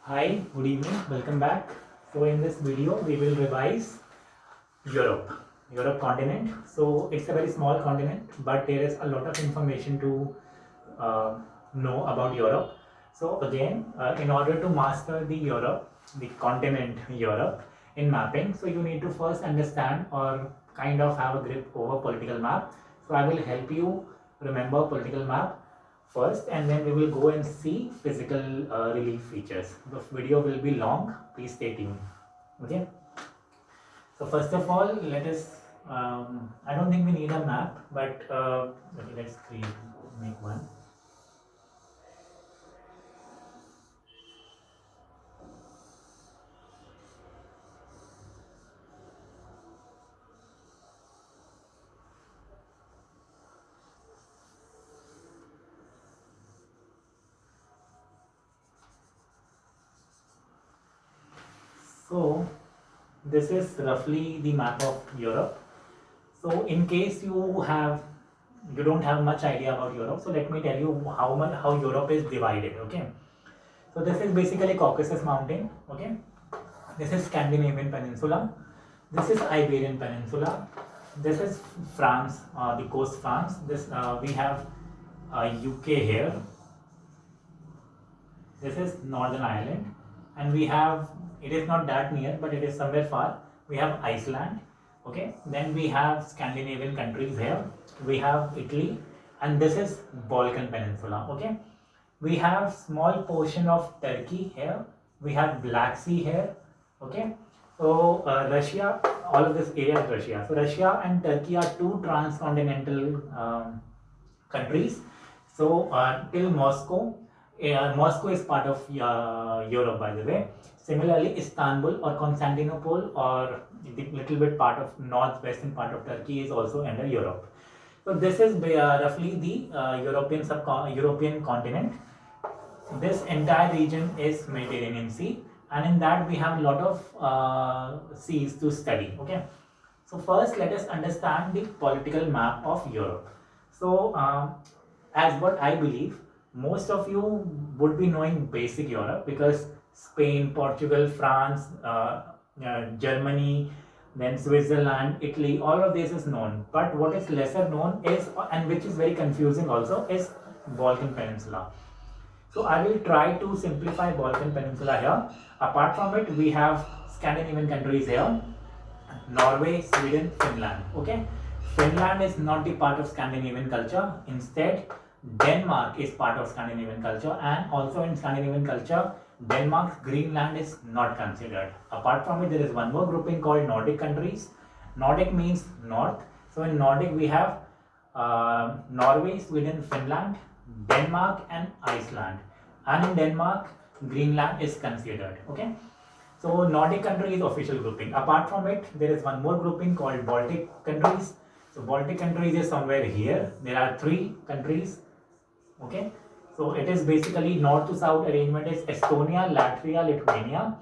Hi, good evening, welcome back. So in this video we will revise Europe, Europe continent. So it's a very small continent, but there is a lot of information to know about Europe. So again, in order to master the continent Europe in mapping, so you need to first understand or kind of have a grip over political map. So I will help you remember political map first, and then we will go and see physical relief features. The video will be long, please stay tuned. Okay, so first of all, let us I don't think we need a map, but okay, let's make one. So this is roughly the map of Europe. So in case you don't have much idea about Europe, so let me tell you how Europe is divided. Okay, so this is basically Caucasus Mountain. Okay, this is Scandinavian Peninsula, this is Iberian Peninsula, this is France, the coast France. This we have UK here. This is Northern Ireland, and we have, it is not that near, but it is somewhere far. We have Iceland. Okay, then we have Scandinavian countries here. We have Italy, and this is Balkan Peninsula. Okay, we have small portion of Turkey here. We have Black Sea here. Okay, so Russia, all of this area is Russia. So Russia and Turkey are two transcontinental countries. So till Moscow, Moscow is part of Europe, by the way. Similarly, Istanbul or Constantinople or the little bit part of northwestern part of Turkey is also under Europe. So this is roughly the European continent. This entire region is Mediterranean Sea, and in that we have a lot of seas to study. Okay, so first let us understand the political map of Europe. So as what I believe, most of you would be knowing basic Europe, because Spain, Portugal, France, Germany, then Switzerland, Italy, all of this is known. But what is lesser known is, and which is very confusing also, is Balkan Peninsula. So I will try to simplify Balkan Peninsula here. Apart from it, we have Scandinavian countries here: Norway, Sweden, Finland. Okay, Finland is not the part of Scandinavian culture. Instead, Denmark is part of Scandinavian culture, and also in Scandinavian culture, Denmark's Greenland is not considered. Apart from it, there is one more grouping called Nordic countries. Nordic means north. So in Nordic, we have Norway, Sweden, Finland, Denmark, and Iceland. And in Denmark, Greenland is considered. Okay. So Nordic country is official grouping. Apart from it, there is one more grouping called Baltic countries. So Baltic countries is somewhere here. There are three countries. Okay. So it is basically north to south arrangement is Estonia, Latvia, Lithuania.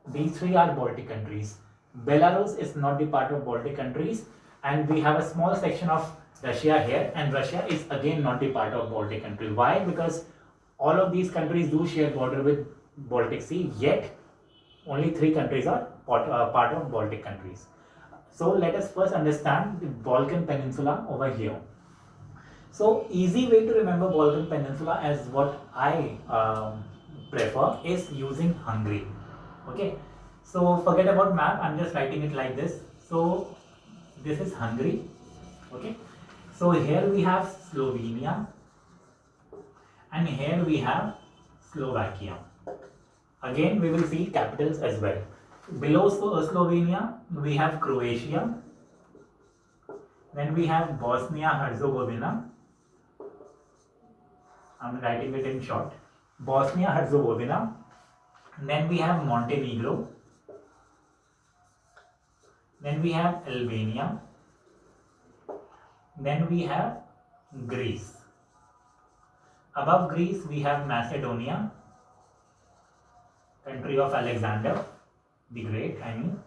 These three are Baltic countries. Belarus is not the part of Baltic countries, and we have a small section of Russia here, and Russia is again not the part of Baltic country. Why? Because all of these countries do share border with Baltic Sea, yet only three countries are part of Baltic countries. So let us first understand the Balkan Peninsula over here. So easy way to remember Balkan Peninsula, as what I prefer, is using Hungary. Okay, so forget about map, I'm just writing it like this. So this is Hungary. Okay, so here we have Slovenia, and here we have Slovakia. Again, we will see capitals as well. Below Slovenia, we have Croatia. Then we have Bosnia Herzegovina. I'm writing it in short. Bosnia Herzegovina. Then we have Montenegro. Then we have Albania. Then we have Greece. Above Greece, we have Macedonia, country of Alexander the Great, I mean.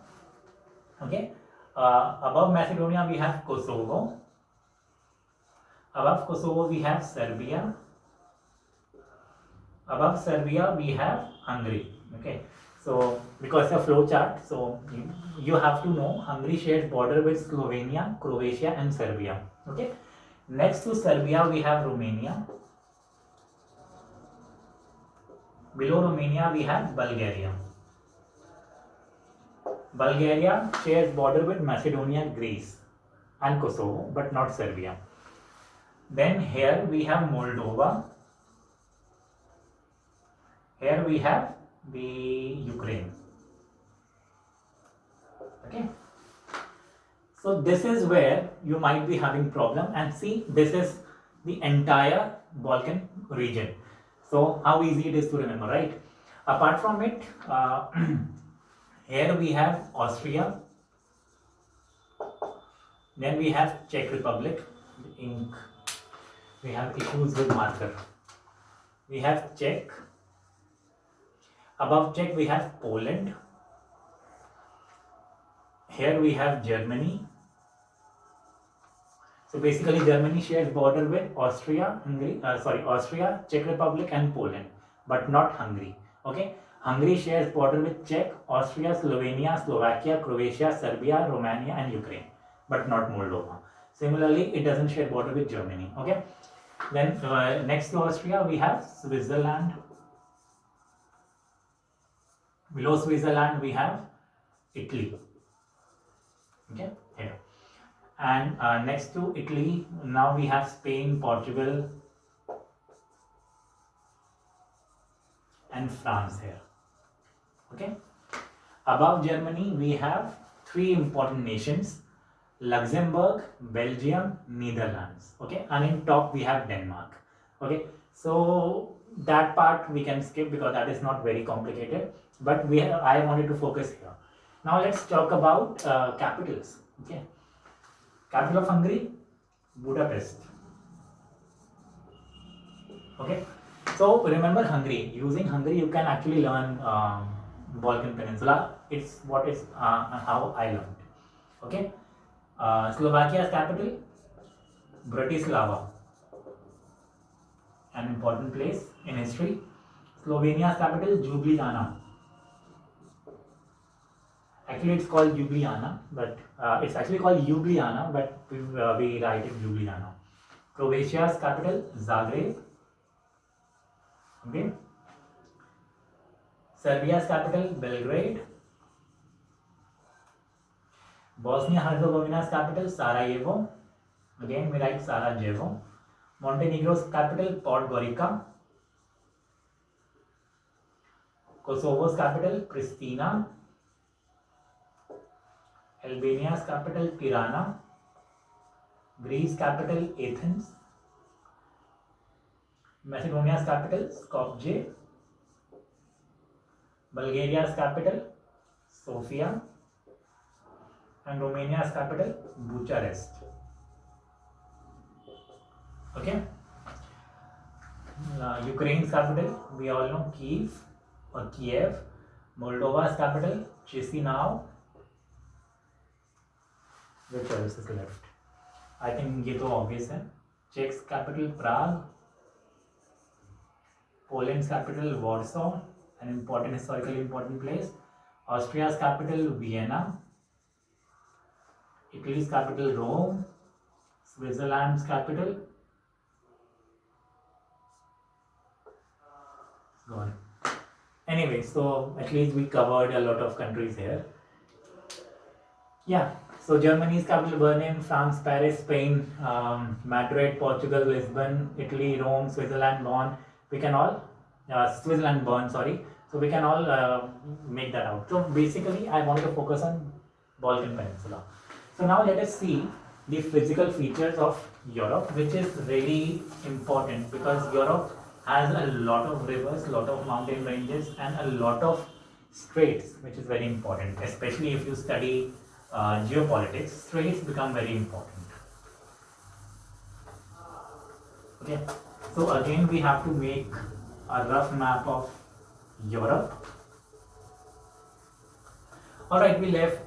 Okay. Above Macedonia, we have Kosovo. Above Kosovo, we have Serbia. Above Serbia, we have Hungary. Okay, so because the flow chart, so you have to know Hungary shares border with Slovenia, Croatia, and Serbia. Okay, next to Serbia we have Romania. Below Romania we have Bulgaria. Bulgaria shares border with Macedonia, Greece, and Kosovo, but not Serbia. Then here we have Moldova. Here we have the Ukraine. Okay. So this is where you might be having problem, and see, this is the entire Balkan region. So how easy it is to remember, right? Apart from it, here we have Austria. Then we have Czech Republic. Ink. We have issues with marker. We have Czech. Above Czech we have Poland. Here we have Germany. So basically Germany shares border with Austria, Austria, Czech Republic and Poland, but not Hungary. Okay, Hungary shares border with Czech, Austria, Slovenia, Slovakia, Croatia, Serbia, Romania and Ukraine, but not Moldova. Similarly, it doesn't share border with Germany. Okay, then next to Austria we have Switzerland. Below Switzerland we have Italy. Okay, here. And next to Italy, now we have Spain, Portugal and France here. Okay. Above Germany, we have three important nations: Luxembourg, Belgium, Netherlands. Okay, and in top we have Denmark. Okay, so that part we can skip because that is not very complicated. But I wanted to focus here. Now let's talk about capitals. Okay. Capital of Hungary, Budapest. Okay, so remember Hungary. Using Hungary, you can actually learn Balkan Peninsula. It's what is how I learned. Okay, Slovakia's capital, Bratislava, an important place in history. Slovenia's capital, Ljubljana. Actually, it's called Ljubljana, but it's actually called Ljubljana, but we write it Ljubljana. Croatia's capital, Zagreb. Okay. Serbia's capital, Belgrade. Bosnia-Herzegovina's capital, Sarajevo. Again, we write Sarajevo. Montenegro's capital, Podgorica. Kosovo's capital, Pristina. Albania's capital, Tirana. Greece's capital, Athens. Macedonia's capital, Skopje. Bulgaria's capital, Sofia. And Romania's capital, Bucharest. Okay. Ukraine's capital, we all know, Kiev or Kiev. Moldova's capital, Chisinau. Which else is left? I think ये तो obvious है. Czech's capital, Prague. Poland's capital, Warsaw, an important, historically important place. Austria's capital, Vienna. Italy's capital, Rome. Switzerland's capital, gone. Anyway, so at least we covered a lot of countries here. Yeah, so Germany's capital, Berlin. France, Paris. Spain, Madrid. Portugal, Lisbon. Italy, Rome. Switzerland, Bonn. We can all Switzerland, Bern, sorry. So we can all make that out. So basically, I wanted to focus on Balkan Peninsula. So now let us see the physical features of Europe, which is really important because Europe has a lot of rivers, lot of mountain ranges, and a lot of straits, which is very important. Especially if you study geopolitics, straits become very important. Okay. So again, we have to make a rough map of Europe. Alright, we left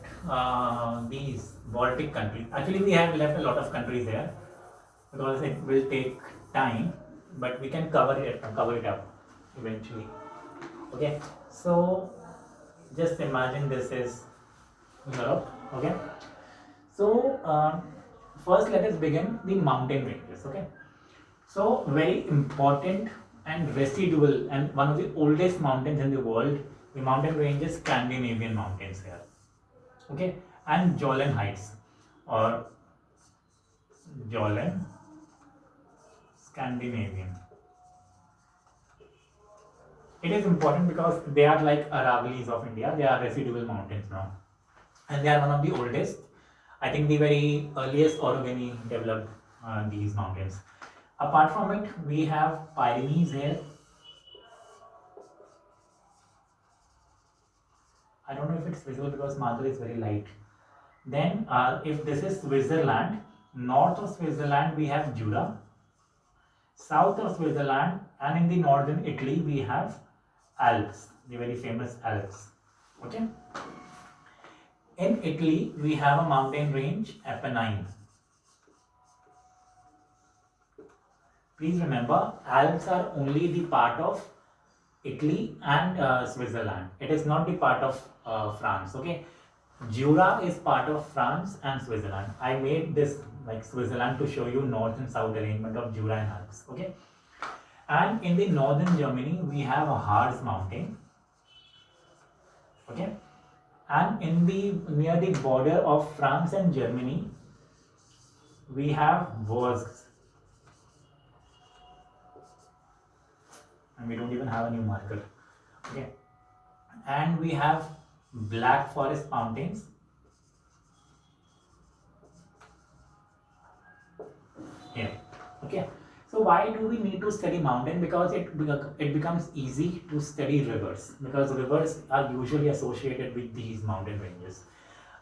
these Baltic countries. Actually, we have left a lot of countries there because it will take time, but we can cover it up eventually. Okay, so just imagine this is Europe. Okay, so first let us begin the mountain ranges. Okay, so very important and residual and one of the oldest mountains in the world, the mountain range is Scandinavian mountains here. Okay, and Jolan Heights or Jolan Scandinavian. It is important because they are like Aravallis of India. They are residual mountains now, and they are one of the oldest. I think the very earliest orogeny developed these mountains. Apart from it, we have Pyrenees here. I don't know if it's visible because marker is very light. Then, if this is Switzerland, north of Switzerland we have Jura, south of Switzerland, and in the northern Italy we have Alps, the very famous Alps. Okay. In Italy, we have a mountain range, Apennine. Please remember, Alps are only the part of Italy and Switzerland. It is not the part of France. Okay, Jura is part of France and Switzerland. I made this like Switzerland to show you north and south arrangement of Jura and Alps. Okay, and in the northern Germany we have a Harz mountain. Okay, and in the near the border of France and Germany we have Vosges, and we don't even have a new marker. Okay, and we have Black Forest mountains. Here. Okay, so why do we need to study mountain? Because it becomes easy to study rivers, because rivers are usually associated with these mountain ranges.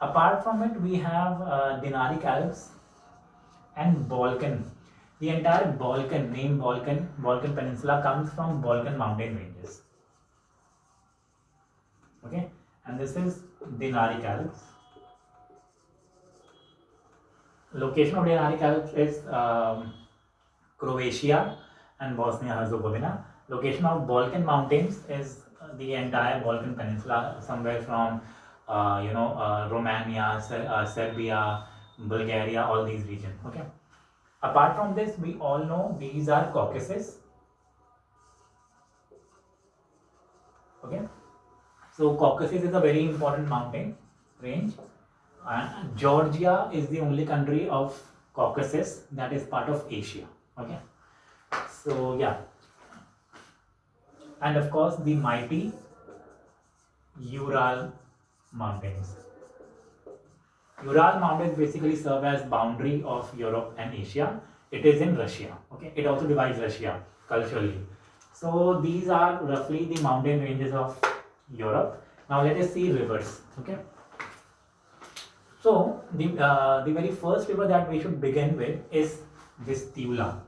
Apart from it, we have Dinaric Alps and Balkan. The entire Balkan, name Balkan Peninsula comes from Balkan mountain ranges. Okay, and this is Dinaric Alps. Location of Dinaric Alps is Croatia and Bosnia-Herzegovina. Location of Balkan mountains is the entire Balkan Peninsula, somewhere from Romania, Serbia, Bulgaria, all these regions. Okay. Apart from this, we all know these are Caucasus. Okay. So Caucasus is a very important mountain range, and Georgia is the only country of Caucasus that is part of Asia. Okay. So yeah, and of course the mighty Ural mountains. Ural mountains basically serve as boundary of Europe and Asia. It is in Russia. Okay, it also divides Russia culturally. So these are roughly the mountain ranges of Europe. Now let us see rivers. Okay. So the very first river that we should begin with is Vistula.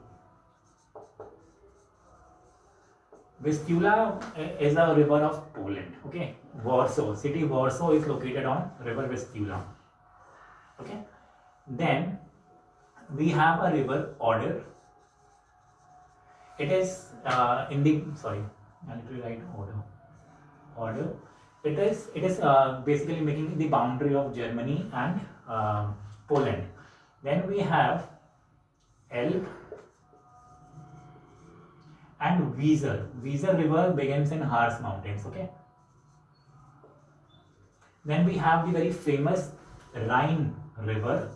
Vistula is a river of Poland. Okay, Warsaw city. Warsaw is located on river Vistula. Okay, then we have a river Oder. It is in the I need to write Oder. It is basically making the boundary of Germany and Poland. Then we have Elbe and Weser. Weser river begins in Harz mountains. Okay. Then we have the very famous Rhine river.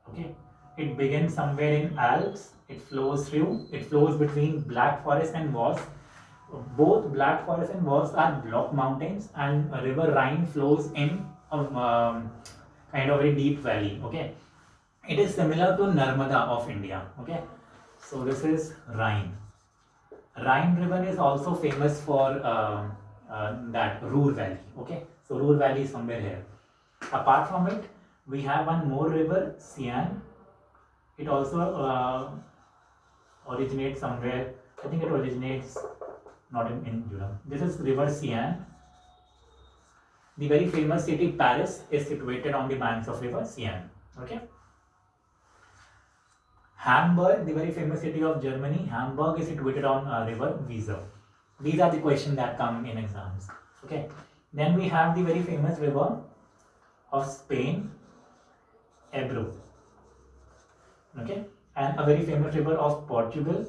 Okay, it begins somewhere in Alps. It flows between Black Forest and Vosges. Both Black Forest and Vosges are block mountains, and river Rhine flows in a kind of very deep valley. Okay, it is similar to Narmada of India. Okay, so this is Rhine. Rhine river is also famous for that Ruhr Valley. Okay, so Ruhr Valley is somewhere here. Apart from it, we have one more river, Seine. It also originates somewhere. I think it originates not in Europe. This is river Seine. The very famous city Paris is situated on the banks of river Seine. Okay. Hamburg, the very famous city of Germany, Hamburg is situated on river Weser. These are the questions that come in exams. Okay. Then we have the very famous river of Spain, Ebro. Okay. And a very famous river of Portugal,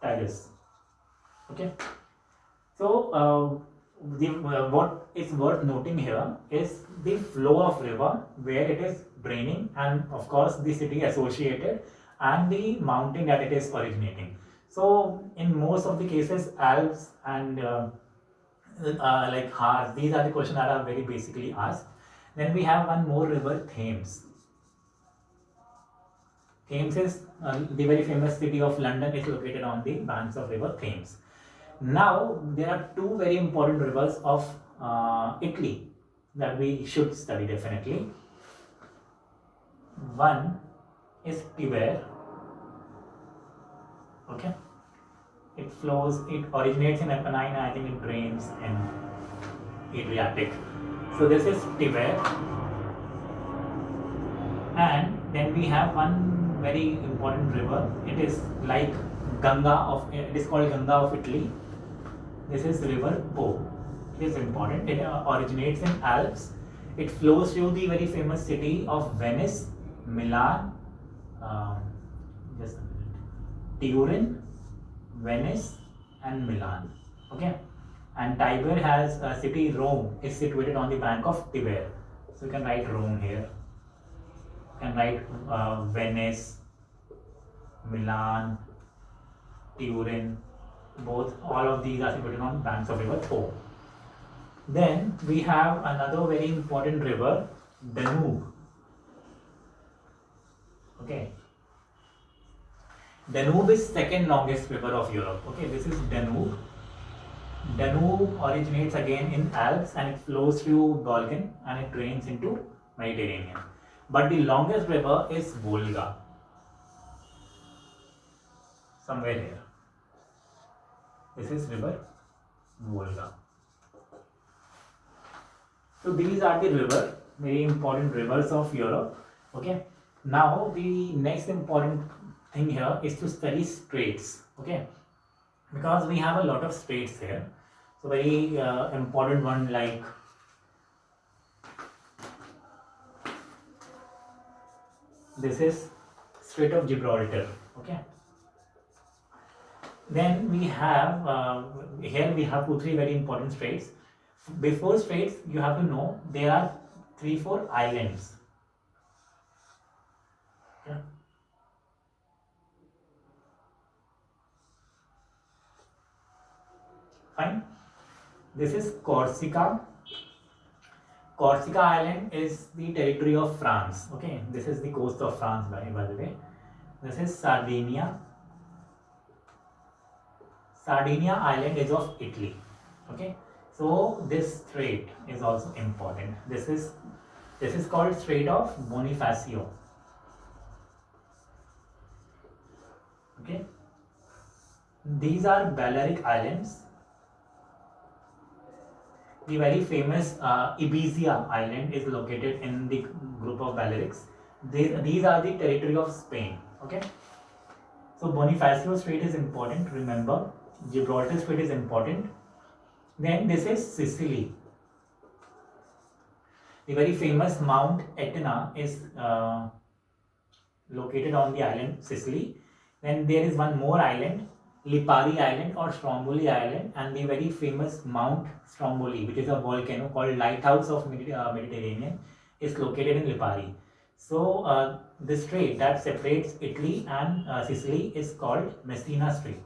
Tagus. Okay. So what is worth noting here is the flow of river, where it is draining, and of course the city associated, and the mountain that it is originating. So in most of the cases, Alps and like Harz, these are the questions that are very basically asked. Then we have one more river, Thames. Thames is the very famous city of London is located on the banks of river Thames. Now there are two very important rivers of Italy that we should study definitely. One is Tiber. Okay, it originates in Apennine, and I think it drains in Adriatic. So this is Tiber, and then we have one very important river. It is like it is called Ganga of Italy. This is river Po. It is important. It originates in Alps. It flows through the very famous city of Venice, Milan, just a minute, Turin, Venice, and Milan. Okay, and Tiber has a city, Rome, is situated on the bank of Tiber. So you can write Rome here. You can write Venice, Milan, Turin. All of these are situated on banks of river Po. Then we have another very important river, Danube. Okay, Danube is second longest river of Europe. Okay, this is Danube. Danube originates again in Alps, and it flows through Balkan, and it drains into Mediterranean. But the longest river is Volga, somewhere here. This is river Volga. So these are the very important rivers of Europe. Okay. Now the next important thing here is to study straits. Okay, because we have a lot of straits here. So very important one, like this is Strait of Gibraltar. Okay. Then we have here we have 2-3 very important straits. Before straits, you have to know there are 3-4 islands. Okay. Fine. This is Corsica. Corsica Island is the territory of France. Okay, this is the coast of France, by the way. This is Sardinia. Sardinia Island is of Italy. Okay, so this strait is also important. This is called Strait of Bonifacio. Okay, these are Balearic Islands. The very famous Ibiza Island is located in the group of Balearics. These are the territory of Spain. Okay, so Bonifacio Strait is important. Remember, Gibraltar Strait is important. Then this is Sicily. The very famous Mount Etna is located on the island Sicily. Then there is one more island, Lipari Island or Stromboli Island, and the very famous Mount Stromboli, which is a volcano called Lighthouse of Mediterranean, is located in Lipari. So the strait that separates Italy and Sicily is called Messina Strait.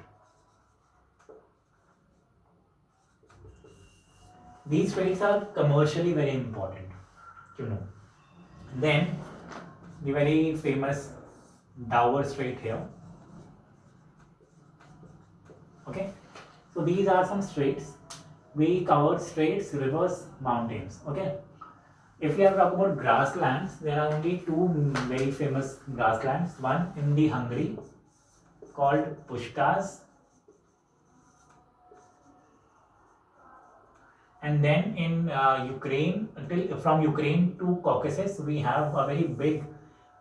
These straits are commercially very important, you know. Then the very famous Dover Strait here. Okay, so these are some straits. We covered straits, rivers, mountains. Okay, if we are talking about grasslands, there are only two very famous grasslands. One in the Hungary called Pushtas, and then in Ukraine, from Ukraine to Caucasus, we have a very big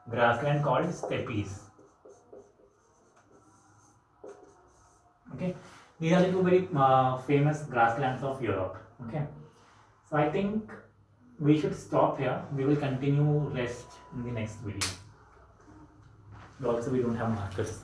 grassland called steppes. Okay, these are the two very famous grasslands of Europe. Okay, so I think we should stop here. We will continue rest in the next video. Also, we don't have markers.